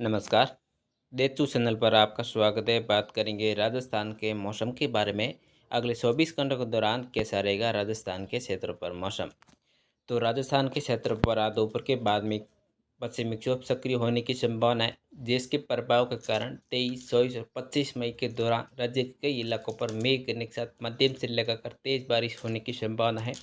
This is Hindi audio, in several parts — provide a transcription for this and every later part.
नमस्कार। देचू चैनल पर आपका स्वागत है। बात करेंगे राजस्थान के मौसम के बारे में। अगले 24 घंटों के दौरान कैसा रहेगा राजस्थान के क्षेत्रों पर मौसम। तो राजस्थान के क्षेत्र पर आज दोपहर के बाद में पश्चिमी विक्षोभ सक्रिय होने की संभावना है, जिसके प्रभाव के कारण 23, 24 और 25 मई के दौरान राज्य के कई इलाकों पर मेघ गिरने के साथ मध्यम से लगाकर तेज बारिश होने की संभावना है।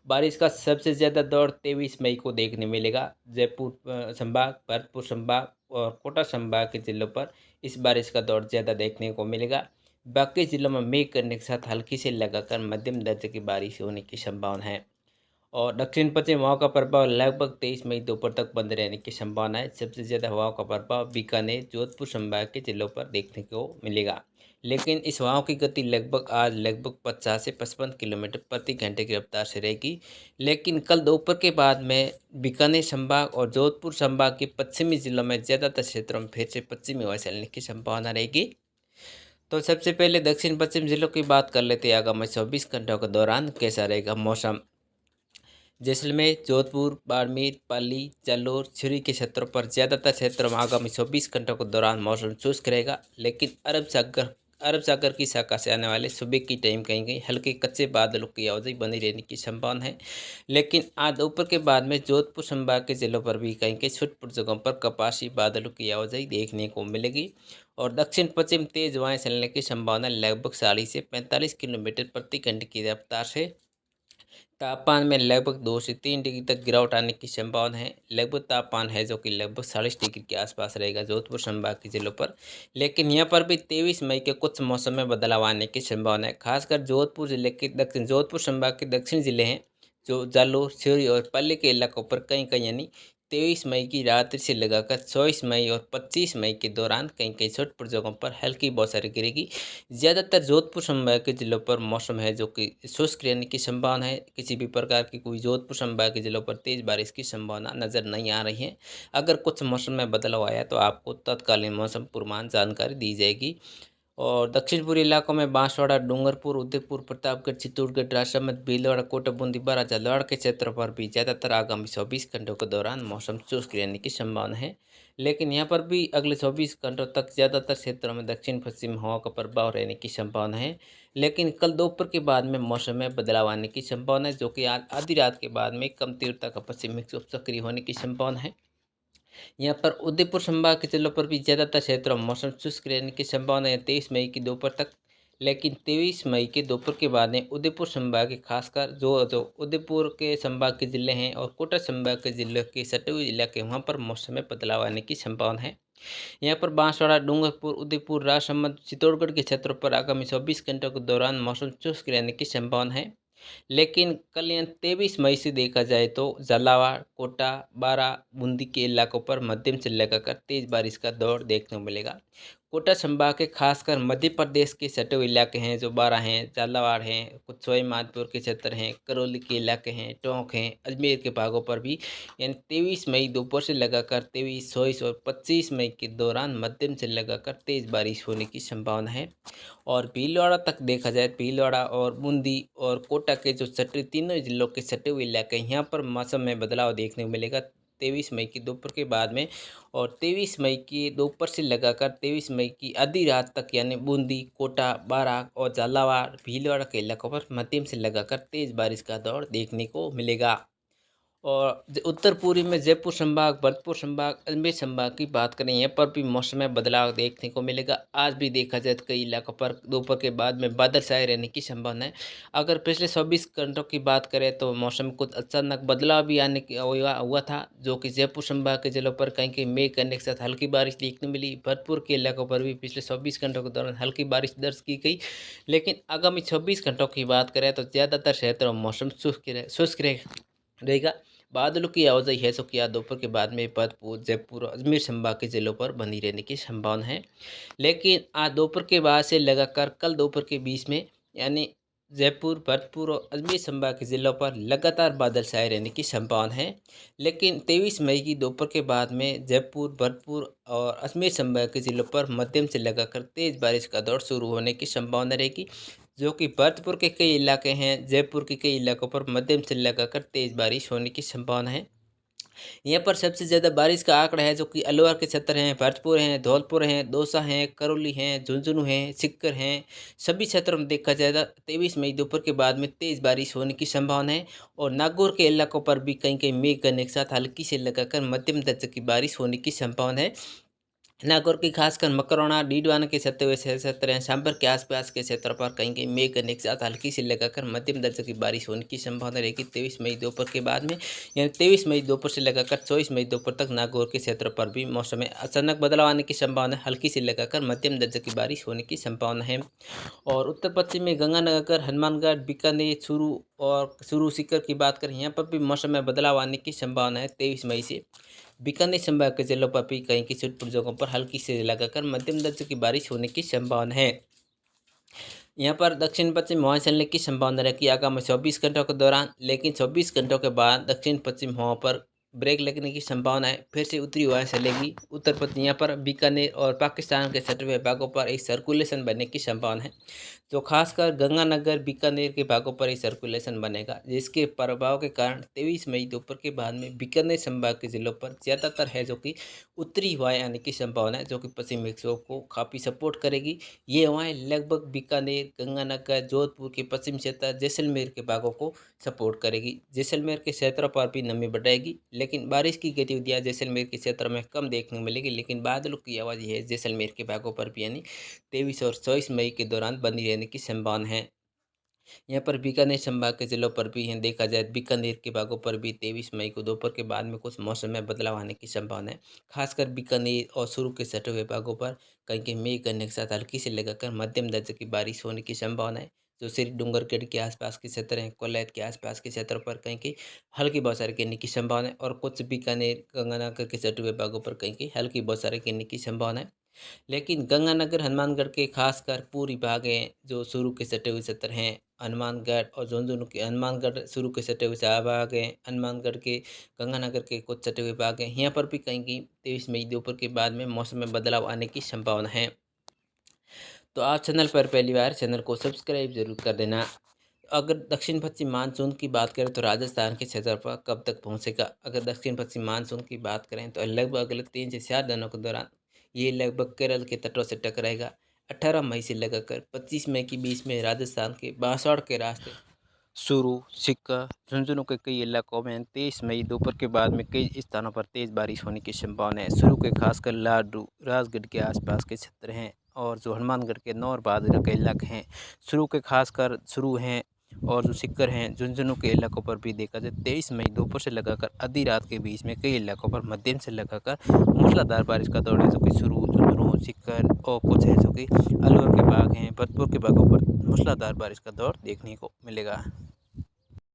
बारिश का सबसे ज़्यादा दौर 23 मई को देखने मिलेगा। जयपुर संभाग, भरतपुर संभाग और कोटा संभाग के जिलों पर इस बारिश का दौर ज़्यादा देखने को मिलेगा। बाकी जिलों में मेघ करने के साथ हल्की से लगाकर मध्यम दर्जे की बारिश होने की संभावना है। और दक्षिण पश्चिम हवाओं का प्रभाव लगभग 23 मई दोपहर तक बंद रहने की संभावना है। सबसे ज़्यादा हवाओं का प्रभाव बीकानेर, जोधपुर संभाग के जिलों पर देखने को मिलेगा। लेकिन इस हवाओं की गति लगभग 50 से 55 किलोमीटर प्रति घंटे की रफ्तार से रहेगी। लेकिन कल दोपहर के बाद में बीकानेर संभाग और जोधपुर संभाग के पश्चिमी जिलों में ज़्यादातर क्षेत्रों में फिर से पश्चिमी हवा चलने की संभावना रहेगी। तो सबसे पहले दक्षिण पश्चिम जिलों की बात कर लेते हैं। आगामी 24 घंटों के दौरान कैसा रहेगा मौसम। जैसलमेर, जोधपुर, बाड़मेर, पाली, जालौर, छिरी के क्षेत्रों पर ज़्यादातर क्षेत्रों में आगामी 24 घंटों के दौरान मौसम शुष्क रहेगा। लेकिन अरब सागर की शाखा से आने वाले सुबह की टाइम कहीं कहीं हल्के कच्चे बादलों की आवाजाही बनी रहने की संभावना है। लेकिन आज दोपहर के बाद में जोधपुर संभाग के जिलों पर भी कहीं कहीं छुटपुट जगहों पर कपासी बादलों की आवाजाही देखने को मिलेगी। और दक्षिण पश्चिम तेज हवाएं चलने की संभावना लगभग 40 से 45 किलोमीटर प्रति घंटे की रफ्तार से। तापमान में लगभग 2 से 3 डिग्री तक गिरावट आने की संभावना है। लगभग तापमान है जो कि लगभग 40 डिग्री के आसपास रहेगा जोधपुर संभाग के जिलों पर। लेकिन यहाँ पर भी 23 मई के कुछ मौसम में बदलाव आने की संभावना है। खासकर जोधपुर जिले के दक्षिण जोधपुर संभाग के दक्षिण जिले हैं जो जालौर, सिवनी और पाली के इलाकों पर कहीं कहीं यानी 23 मई की रात्रि से लगाकर 24 मई और 25 मई के दौरान कहीं कहीं छोटे जगहों पर हल्की बौछारें गिरेगी। ज़्यादातर जोधपुर संभाग के जिलों पर मौसम है जो कि शुष्क रहने की संभावना है। किसी भी प्रकार की कोई जोधपुर संभाग के जिलों पर तेज़ बारिश की संभावना नज़र नहीं आ रही है। अगर कुछ मौसम में बदलाव आया तो आपको तत्कालीन मौसम पूर्वानुमान जानकारी दी जाएगी। और दक्षिण पूर्वी इलाकों में बांसवाड़ा, डूंगरपुर, उदयपुर, प्रतापगढ़, चित्तौड़गढ़, राजसमंद, भीलवाड़ा, कोटा, बूंदी, बारा, झालावाड़ के क्षेत्रों पर भी ज़्यादातर आगामी 24 घंटों के दौरान मौसम शुष्क रहने की संभावना है। लेकिन यहाँ पर भी अगले 24 घंटों तक ज़्यादातर क्षेत्रों में दक्षिण पश्चिम हवा का प्रभाव रहने की संभावना है। लेकिन कल दोपहर के बाद में मौसम में बदलाव आने की संभावना है, जो कि आज आधी रात के बाद में कम तीव्रता का पश्चिमी विक्षोभ सक्रिय होने की संभावना है। यहाँ पर उदयपुर संभाग के जिलों पर भी ज़्यादातर क्षेत्रों में मौसम शुष्क रहने की संभावना है 23 मई की दोपहर तक। लेकिन 23 मई के दोपहर के बाद में उदयपुर संभाग के खासकर जो जो उदयपुर के संभाग के ज़िले हैं और कोटा संभाग के ज़िले के सटे हुए इलाके वहाँ पर मौसम में बदलाव आने की संभावना है। यहाँ पर बांसवाड़ा, डूंगरपुर, उदयपुर, राजसमंद, चित्तौड़गढ़ के क्षेत्रों पर आगामी 24 घंटों के दौरान मौसम शुष्क रहने की संभावना है। लेकिन कल यानी 23 मई से देखा जाए तो झालावाड़, कोटा, बारा, बूंदी के इलाकों पर मध्यम से लगाकर तेज बारिश का दौर देखने को मिलेगा। कोटा संभाग के खासकर मध्य प्रदेश के सटे हुए इलाके हैं जो बारा हैं, झालावाड़ हैं, कुछ सवाई माधोपुर के क्षेत्र हैं, करौली के इलाके हैं, टोंक हैं, अजमेर के भागों पर भी यानी 23 मई दोपहर से लगाकर 23, 24 और 25 मई के दौरान मध्यम से लगाकर तेज बारिश होने की संभावना है। और भीलवाड़ा तक देखा जाए, भीलवाड़ा और बूंदी और कोटा के जो सटे तीनों जिलों के सटे हुए इलाके हैं, यहाँ पर मौसम में बदलाव देखने को मिलेगा 23 मई की दोपहर के बाद में। और 23 मई की दोपहर से लगाकर 23 मई की आधी रात तक यानी बूंदी, कोटा, बारा और झालावाड़, भीलवाड़ा के इलाकों पर मध्यम से लगाकर तेज़ बारिश का दौर देखने को मिलेगा। और उत्तर पूर्वी में जयपुर संभाग, भरतपुर संभाग, अजमेर संभाग की बात करें, यहाँ पर भी मौसम में बदलाव देखने को मिलेगा। आज भी देखा जाए तो कई इलाकों पर दोपहर के बाद में बादल छाए रहने की संभावना है। अगर पिछले 24 घंटों की बात करें तो मौसम में कुछ अचानक बदलाव भी आने की हुआ था, जो कि जयपुर संभाग के जिलों पर कहीं कहीं मेघ करने के साथ हल्की बारिश देखने मिली। भरतपुर के इलाकों पर भी पिछले 24 घंटों के दौरान हल्की बारिश दर्ज की गई। लेकिन आगामी 24 घंटों की बात करें तो ज़्यादातर क्षेत्रों में मौसम शुष्क रहेगा। बादलों की आवाजाही है जो कि आज दोपहर के बाद में भरतपुर, जयपुर और अजमेर संभाग के जिलों पर बनी रहने की संभावना है। लेकिन आज दोपहर के बाद से लगाकर कल दोपहर के बीच में यानी जयपुर, भरतपुर और अजमेर संभाग के जिलों पर लगातार बादल छाए रहने की संभावना है। लेकिन 23 मई की दोपहर के बाद में जयपुर, भरतपुर और अजमेर संभाग के जिलों पर मध्यम से लगाकर तेज बारिश का दौर शुरू होने की संभावना रहेगी, जो कि भरतपुर के कई इलाके हैं, जयपुर के कई इलाकों पर मध्यम से लगाकर तेज बारिश होने की संभावना है। यहाँ पर सबसे ज़्यादा बारिश का आंकड़ा है जो कि अलवर के क्षेत्र हैं, भरतपुर हैं, धौलपुर हैं, दौसा हैं, करौली हैं, झुंझुनू हैं, सीकर हैं। सभी क्षेत्रों में देखा जाएगा 23 मई दोपहर के बाद में तेज़ बारिश होने की संभावना है और नागौर के इलाकों पर भी कहीं-कहीं मेघ गर्जन के साथ हल्की से लगाकर मध्यम दर्जे की बारिश होने की संभावना है। नागौर की खासकर मकरौना, डीडवाना के सटे हुए क्षेत्र हैं, सांभर के आसपास के क्षेत्र पर कहीं-कहीं मेघ गर्जन के साथ हल्की से लगाकर मध्यम दर्जे की बारिश होने की संभावना रहेगी 23 मई दोपहर के बाद में। यानी 23 मई दोपहर से लगाकर 24 मई दोपहर तक नागौर के क्षेत्र पर भी मौसम में अचानक बदलाव आने की संभावना है, हल्की से लगाकर मध्यम दर्जे की बारिश होने की संभावना है। और उत्तर पश्चिम में गंगानगर, हनुमानगढ़, बीकानेर, चूरू, सीकर की बात करें, यहाँ पर भी मौसम में बदलाव आने की संभावना है 23 मई से। बीकानेर संभाग के जिलों पर भी कहीं की छिटपुट जगहों पर हल्की से लगाकर मध्यम दर्जे की बारिश होने की संभावना है। यहाँ पर दक्षिण पश्चिम हवाएं चलने की संभावना रहेगी आगामी 24 घंटों के दौरान, लेकिन 24 घंटों के बाद दक्षिण पश्चिम हवाओं पर ब्रेक लगने की संभावना है। फिर से उत्तरी हवाएं चलेगी। उत्तर पश्चिम यहाँ पर बीकानेर और पाकिस्तान के सटे हुए भागों पर एक सर्कुलेशन बनने की संभावना है, जो खासकर गंगानगर, बीकानेर के भागों पर एक सर्कुलेशन बनेगा, जिसके प्रभाव के कारण 23 मई दोपहर के बाद में बीकानेर संभाग के जिलों पर ज़्यादातर है जो कि उत्तरी हवाएं आने की संभावना है, जो कि पश्चिमी विक्षोभ को काफ़ी सपोर्ट करेगी। ये हवाएं लगभग बीकानेर, गंगानगर, जोधपुर के पश्चिम क्षेत्र, जैसलमेर के भागों को सपोर्ट करेगी। जैसलमेर के क्षेत्रों पर भी नमी बढ़ाएगी, लेकिन बारिश की गतिविधियां जैसलमेर के क्षेत्र में कम देखने को मिलेगी, लेकिन बादलों की आवाज़ है जैसलमेर के भागों पर भी यानी 23 और 24 मई के दौरान बनी रहने की संभावना है। यहाँ पर बीकानेर संभाग के जिलों पर भी यहाँ देखा जाए बीकानेर के भागों पर भी 23 मई को दोपहर के बाद में कुछ मौसम में बदलाव आने की संभावना है। खासकर बीकानेर और चूरू के सटे हुए भागों पर कहीं कहीं मेघ गर्जन के साथ हल्की से लगाकर मध्यम दर्जे की बारिश होने की संभावना है। जो श्री डूंगरगढ़ के आसपास के क्षेत्र हैं, कोलायत के आसपास के क्षेत्र पर कहीं कहीं हल्की बौछारें गिरने की संभावना है और कुछ बीकानेर, गंगानगर के सटे हुए भागों पर कहीं कहीं हल्की बौछारें गिरने की संभावना है। लेकिन गंगानगर, हनुमानगढ़ के खासकर पूर्वी भाग हैं जो चूरू के सटे हुए क्षेत्र हैं, हनुमानगढ़ और झुंझुनू के हनुमानगढ़ चूरू के सटे हुए भाग हैं, हनुमानगढ़ के, गंगानगर के कुछ सटे हुए भाग हैं, यहाँ पर भी कहीं कहीं 23 मई दोपहर के बाद में मौसम में बदलाव आने की संभावना है। तो आप चैनल पर पहली बार, चैनल को सब्सक्राइब जरूर कर देना। अगर दक्षिण पश्चिम मानसून की बात करें तो राजस्थान के क्षेत्र पर कब तक पहुंचेगा? अगर दक्षिण पश्चिम मानसून की बात करें तो लगभग अगले 3 से 4 दिनों के दौरान ये लगभग केरल के तटों से टकराएगा। 18 मई से लगाकर 25 मई के बीच में राजस्थान के बांसवाड़ा के रास्ते चूरू, सीकर, झुंझुनू के कई इलाकों में 23 मई दोपहर के बाद में कई स्थानों पर तेज़ बारिश होने की संभावना है। चूरू के खासकर लाडू, राजगढ़ के आसपास के क्षेत्र हैं और जो हनुमानगढ़ के नौर बहादुर के इलाके हैं, चूरू के खासकर चूरू हैं और जो सीकर हैं, झुंझुनू के इलाकों पर भी देखा जाए 23 मई दोपहर से लगाकर आधी रात के बीच में कई इलाकों पर मध्यम से लगाकर मूसलाधार बारिश का दौर है, जो कि चूरू, झुंझुनू, सीकर और कुछ है जो कि अलवर के भाग हैं, भरतपुर के भागों पर मूसलाधार बारिश का दौर देखने को मिलेगा।